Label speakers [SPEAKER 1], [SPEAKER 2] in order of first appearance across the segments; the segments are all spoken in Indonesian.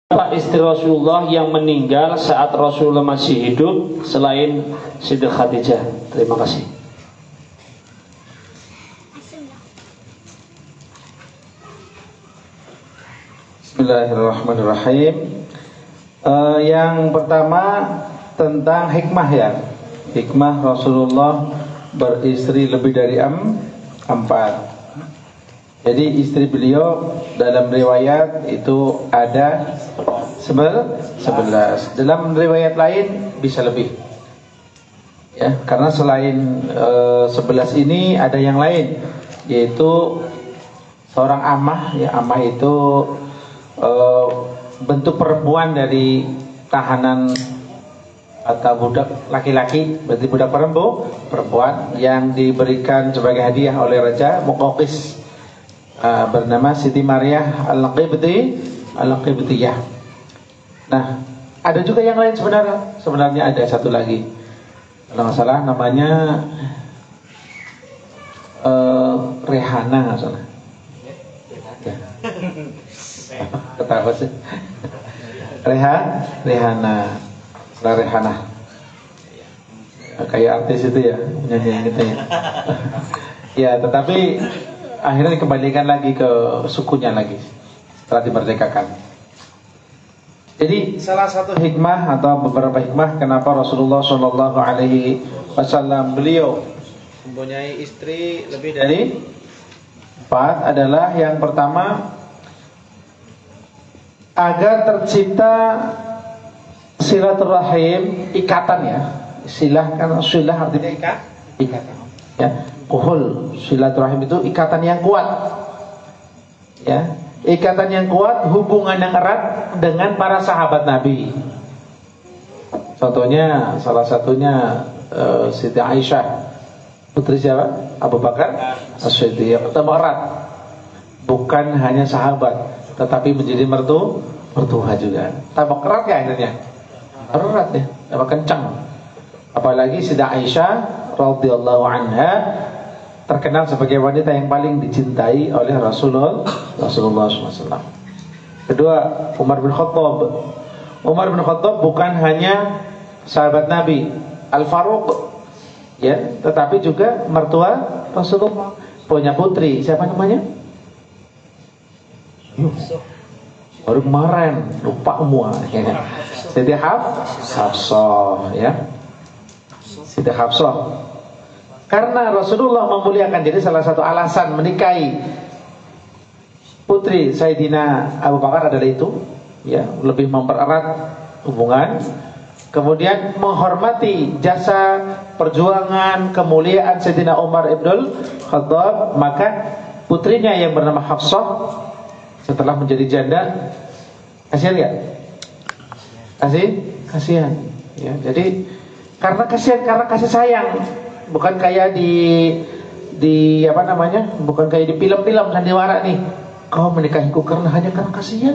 [SPEAKER 1] Siapa istri Rasulullah yang meninggal saat Rasulullah masih hidup selain Siti Khadijah? Terima kasih.
[SPEAKER 2] Bismillahirrahmanirrahim. Yang pertama tentang hikmah ya. Hikmah Rasulullah beristri lebih dari 4. Jadi istri beliau dalam riwayat itu ada 11. Dalam riwayat lain bisa lebih. Ya, karena selain 11 ini ada yang lain, yaitu seorang amah. Ya, amah itu bentuk perempuan dari tahanan atau budak laki-laki, berarti budak perempuan yang diberikan sebagai hadiah oleh Raja Muqawqis, bernama Siti Maryah Al-Qibtiyah. Nah, ada juga yang lain sebenarnya ada satu lagi, kalau nggak salah namanya Rehana, nggak salah. Ketawa sih. Rehana. Kayak artis itu ya, nyanyi gitu ya. Ya, tetapi akhirnya dikembalikan lagi ke sukunya lagi setelah dimerdekakan. Jadi salah satu hikmah atau beberapa hikmah kenapa Rasulullah Shallallahu Alaihi Wasallam beliau mempunyai istri lebih dari 4 adalah yang pertama, agar tercipta silaturahim, ikatan ya. Silah artinya ikatan. Ya, kuhul, silaturahim itu ikatan yang kuat. Ya, ikatan yang kuat, hubungan yang erat dengan para sahabat Nabi. Contohnya, salah satunya Siti Aisyah, putri siapa? Abu Bakar As-Siddiq. Tambah erat, bukan hanya sahabat, tetapi menjadi mertua juga. Tambah erat ya akhirnya. Erat ya, tambah kencang. Apalagi Siti Aisyah radhiyallahu anha terkenal sebagai wanita yang paling dicintai oleh Rasulullah SAW. Kedua, Umar bin Khattab bukan hanya sahabat Nabi Al-Faruq ya, tetapi juga mertua Rasulullah. Punya putri, siapa namanya? Baru kemarin lupa semua ya. Siti Hafsah ya. Siti Hafsah. Karena Rasulullah memuliakan, jadi salah satu alasan menikahi putri Sayyidina Abu Bakar adalah itu ya, lebih mempererat hubungan. Kemudian menghormati jasa perjuangan kemuliaan Sayyidina Umar ibn Khattab, maka putrinya yang bernama Hafsah setelah menjadi janda, kasihan ya? Kasihan ya. Jadi karena kasih sayang, bukan kayak di apa namanya? Bukan kayak di film-film sandiwara nih. Kau menikahiku hanya karena kasihan.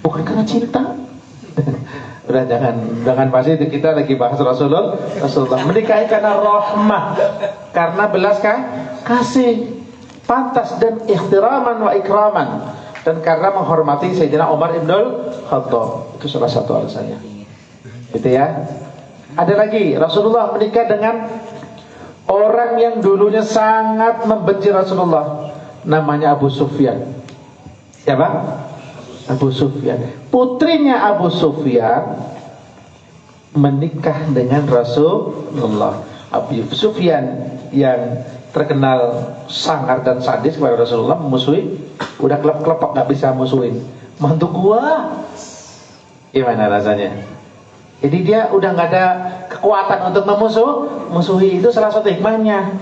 [SPEAKER 2] Bukan karena cinta. Udah jangan pasti kita lagi bahas Rasulullah menikahi karena rahmah, karena belas kasih, pantas dan ikhtiraman wa ikraman, dan karena menghormati Sayyidina Umar ibn Khattab. Itu salah satu alasannya. Gitu ya. Ada lagi, Rasulullah menikah dengan orang yang dulunya sangat membenci Rasulullah, namanya Abu Sufyan. Siapa? Abu Sufyan. Putrinya Abu Sufyan menikah dengan Rasulullah. Abu Sufyan yang terkenal sangar dan sadis kepada Rasulullah, memusuhi, udah klep-klepok gak bisa musuhin mantu gua. Gimana rasanya? Jadi dia udah gak ada kekuatan untuk memusuhi. Itu salah satu hikmahnya.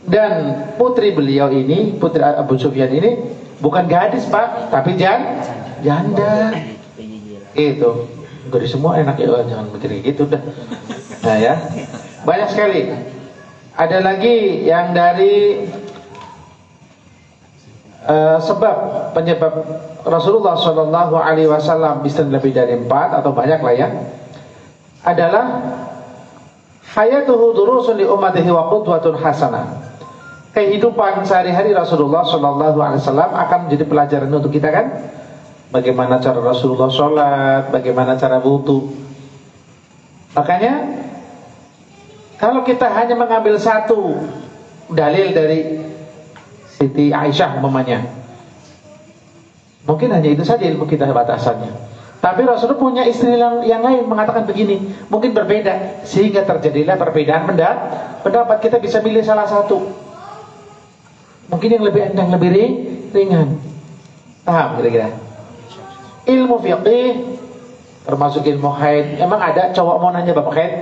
[SPEAKER 2] Dan putri beliau ini, putri Abu Sufyan ini bukan gadis pak, tapi janda. Itu gadis semua enak ya, jangan mikir gitu dah. Nah ya, banyak sekali. Ada lagi yang dari penyebab Rasulullah Shallallahu Alaihi Wasallam bisa lebih dari 4 atau banyak lah ya, adalah hayatuhu durusun li ummatihi wa qudwatun hasanah. Kehidupan sehari-hari Rasulullah Shallallahu Alaihi Wasallam akan menjadi pelajaran untuk kita kan. bagaimana cara Rasulullah sholat, bagaimana cara wudu. Makanya kalau kita hanya mengambil satu dalil dari Siti Aisyah umpamanya, mungkin hanya itu saja ilmu kita batasannya. Tapi Rasulullah punya istri yang lain mengatakan begini, mungkin berbeda, sehingga terjadilah perbedaan pendapat. Kita bisa pilih salah satu, mungkin yang lebih enteng, lebih ringan. Paham kira-kira? Ilmu fiqih termasuk ilmu haid. Emang ada cowok mau nanya bab haid?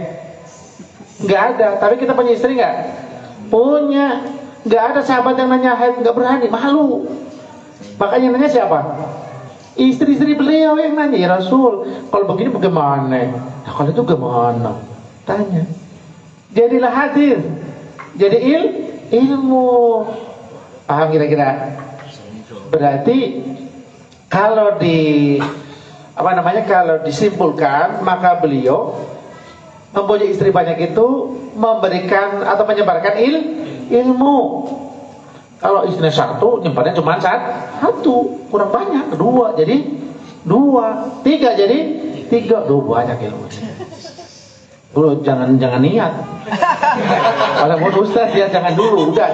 [SPEAKER 2] Nggak ada. Tapi kita punya istri nggak? Punya. Nggak ada sahabat yang nanya haid, nggak berani, malu. Makanya nanya siapa? Istri-istri beliau yang nanya, ya Rasul, kalau begini bagaimana? Nah, kalau itu gimana? Tanya. Jadilah hadir. Jadi ilmu. Paham kira-kira? Berarti kalau kalau disimpulkan, maka beliau mempunyai istri banyak itu memberikan atau menyebarkan ilmu. Kalau istrinya satu, nyimpannya cuma satu, kurang banyak. Dua jadi dua, tiga jadi tiga. Banyak ilmu. Dulu jangan niat. Kalau mau ustaz ya jangan dulu, udah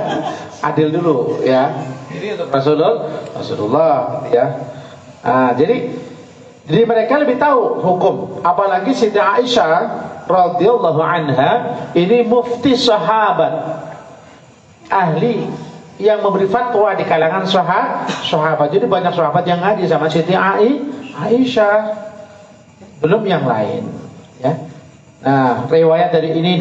[SPEAKER 2] adil dulu ya. Jadi untuk Rasulullah ya. Jadi mereka lebih tahu hukum. Apalagi Siti Aisyah radhiyallahu anha ini mufti sahabat, ahli yang memberi fatwa di kalangan sahabat. Jadi banyak sahabat yang ngaji sama Siti Aisyah, belum yang lain ya. Nah, riwayat dari ini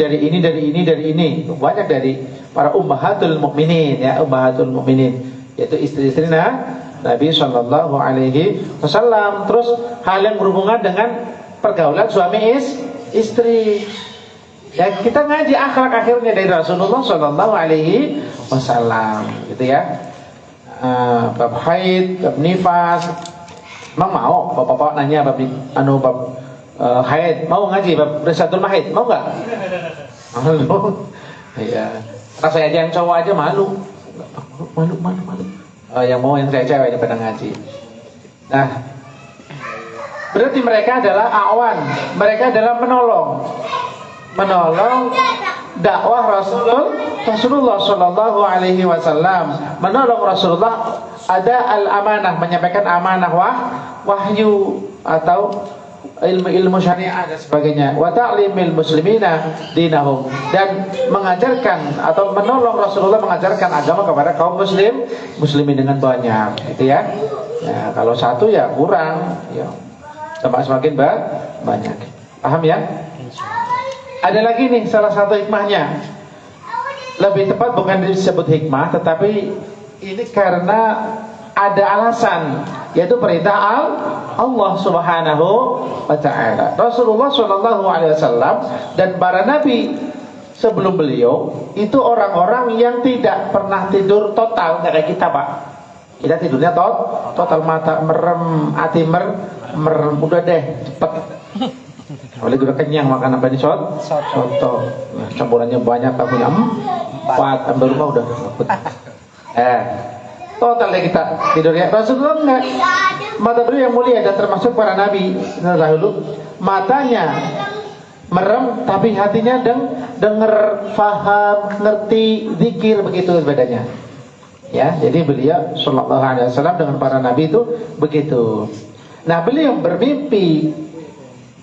[SPEAKER 2] banyak dari para ummahatul mukminin ya, ummahatul mukminin, yaitu istri-istri Nabi sallallahu alaihi wasallam. Terus hal yang berhubungan dengan pergaulan suami istri. Ya, kita ngaji akhlak akhirnya dari Rasulullah sallallahu alaihi wasallam gitu ya. Bab haid, bab nifas. Emang mau bapak-bapak nanya bab haid, mau ngaji bab Risatul Mahid, mau enggak? Malu. Iya. Saya aja yang cowok aja malu. Malu. Yang mau yang saya cewek pada ngaji. Nah, berarti mereka adalah awan, mereka adalah menolong dakwah Rasulullah Shallallahu Alaihi Wasallam, menolong Rasulullah ada al-amanah, menyampaikan amanah wahyu atau ilmu syariah dan sebagainya, wa ta'limil muslimina dinahum, dan mengajarkan atau menolong Rasulullah mengajarkan agama kepada kaum muslimin dengan banyak gitu ya. Ya kalau satu ya kurang ya, semakin banyak. Paham ya? Ada lagi nih salah satu hikmahnya. Lebih tepat bukan disebut hikmah, tetapi ini karena ada alasan, yaitu perintah Allah Subhanahu wa taala. Rasulullah sallallahu alaihi wasallam dan para nabi sebelum beliau itu orang-orang yang tidak pernah tidur total kayak kita, Pak. Kita tidurnya total, mata merem, hati merem, udah deh cepet. Oleh udah kenyang makan apa ini soto. Nah, campurannya banyak, tahunya 4, ambil rumah udah dapat. Total deh kita tidurnya. Rasulullah enggak. Mata beliau yang mulia dan termasuk para nabi dahulu, matanya merem tapi hatinya dengar, faham, ngerti, zikir, begitu bedanya. Ya, jadi beliau sallallahu alaihi wasallam dengan para nabi itu begitu. Nah, beliau bermimpi,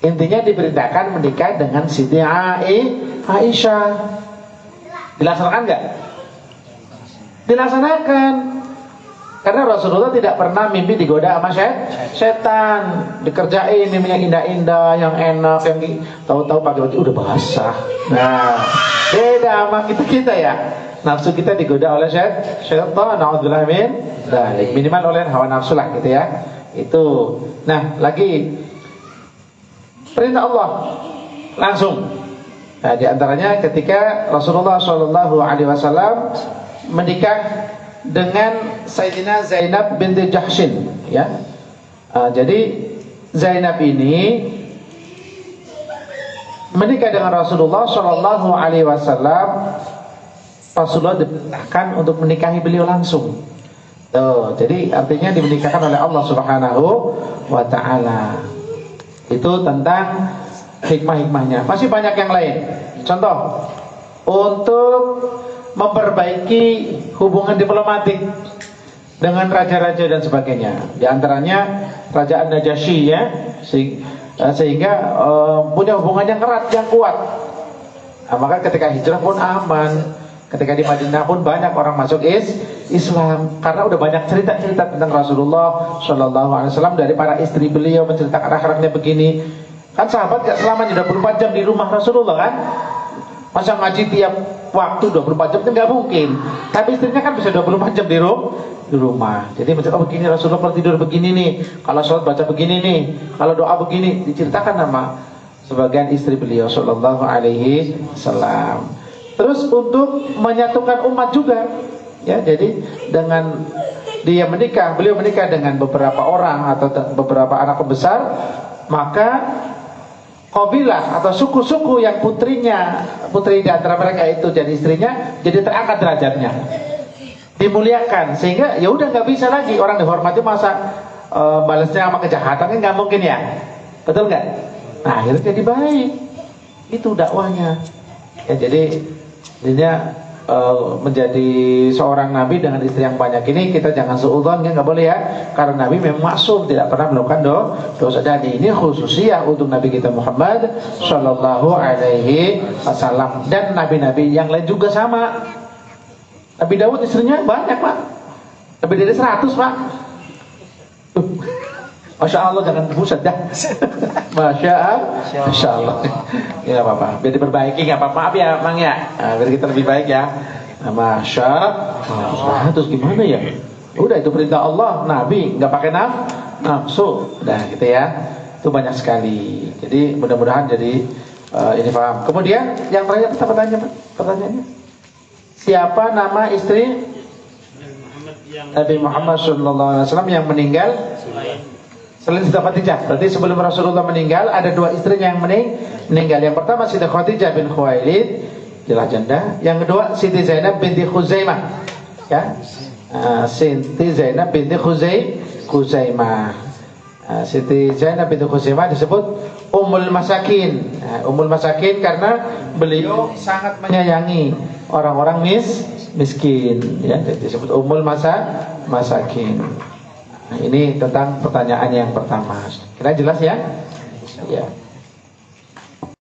[SPEAKER 2] intinya diberitakan menikah dengan Siti Aisyah. Dilaksanakan enggak? Dilaksanakan. Karena Rasulullah tidak pernah mimpi digoda sama setan, dikerjain yang indah-indah, yang enak, yang tahu-tahu pagi-pagi udah basah. Nah, beda sama kita ya. Nafsu kita digoda oleh setan, naudzubillah min dzalik. Minimal oleh hawa nafsu lah gitu ya. Itu. Nah, lagi perintah Allah langsung. Nah, di antaranya ketika Rasulullah Shallallahu Alaihi Wasallam menikah dengan Sayyidina Zainab binti Jahshin, ya. Jadi Zainab ini menikah dengan Rasulullah Shallallahu Alaihi Wasallam. Rasulullah diperintahkan untuk menikahi beliau langsung. Tuh, jadi artinya dimenikahkan oleh Allah Subhanahu wa taala. Itu tentang hikmah-hikmahnya. Masih banyak yang lain. Contoh, untuk memperbaiki hubungan diplomatik dengan raja-raja dan sebagainya. Di antaranya Raja An-Najasyi ya, sehingga punya hubungan yang erat, yang kuat. Nah, maka ketika hijrah pun aman. Ketika di Madinah pun banyak orang masuk Islam karena udah banyak cerita-cerita tentang Rasulullah Shallallahu Alaihi Wasallam dari para istri beliau menceritakan akhlaknya begini. Kan sahabat gak selamanya 24 jam di rumah Rasulullah kan? Masa ngaji tiap waktu 24 jam itu nggak mungkin. Tapi istrinya kan bisa 24 jam di rumah. Jadi menceritakan begini Rasulullah kalau tidur begini nih, kalau sholat baca begini nih, kalau doa begini, diceritakan nama sebagian istri beliau Shallallahu Alaihi Wasallam. Terus untuk menyatukan umat juga, ya. Jadi dengan beliau menikah dengan beberapa orang atau beberapa anak pembesar, maka kabilah atau suku-suku yang putri di antara mereka itu jadi istrinya, jadi terangkat derajatnya, dimuliakan, sehingga ya udah nggak bisa lagi orang dihormati masa balasnya sama kejahatan kan nggak mungkin ya, betul nggak? Nah akhirnya jadi baik, itu dakwahnya, ya. Jadi jadinya menjadi seorang nabi dengan istri yang banyak ini kita jangan suudzon, nggak boleh ya, karena nabi memang maksum, tidak pernah melakukan dosa. Dan ini khususnya untuk nabi kita Muhammad Shallallahu Alaihi Wasallam, dan nabi-nabi yang lain juga sama. Nabi Daud istrinya banyak pak, lebih dari 100 pak. Masya Allah, jangan pusat dah. Masya Allah. Ya apa-apa, biar diperbaiki, nggak apa-apa. Maaf ya Mang ya, biar kita lebih baik ya. Masya Allah. Terus gimana ya? Udah, itu perintah Allah, Nabi nggak pakai nafsu. Udah gitu ya. Itu banyak sekali. Jadi mudah-mudahan jadi ini paham. Kemudian yang terakhir kita pertanyaannya, siapa nama istri Nabi Muhammad SAW yang meninggal selain Siti Khadijah? Berarti sebelum Rasulullah meninggal ada dua istrinya yang meninggal. Yang pertama Siti Khadijah bin Khuwailid, jelas janda. Yang kedua Siti Zainab binti Khuzaimah, ya. Siti Zainab binti Khuzaimah. Siti Zainab binti Khuzaimah disebut Ummul Masakin. Ummul Masakin karena beliau sangat menyayangi orang-orang miskin, ya. Disebut Ummul Masakin. Nah, ini tentang pertanyaan yang pertama. Kira jelas ya? Ya.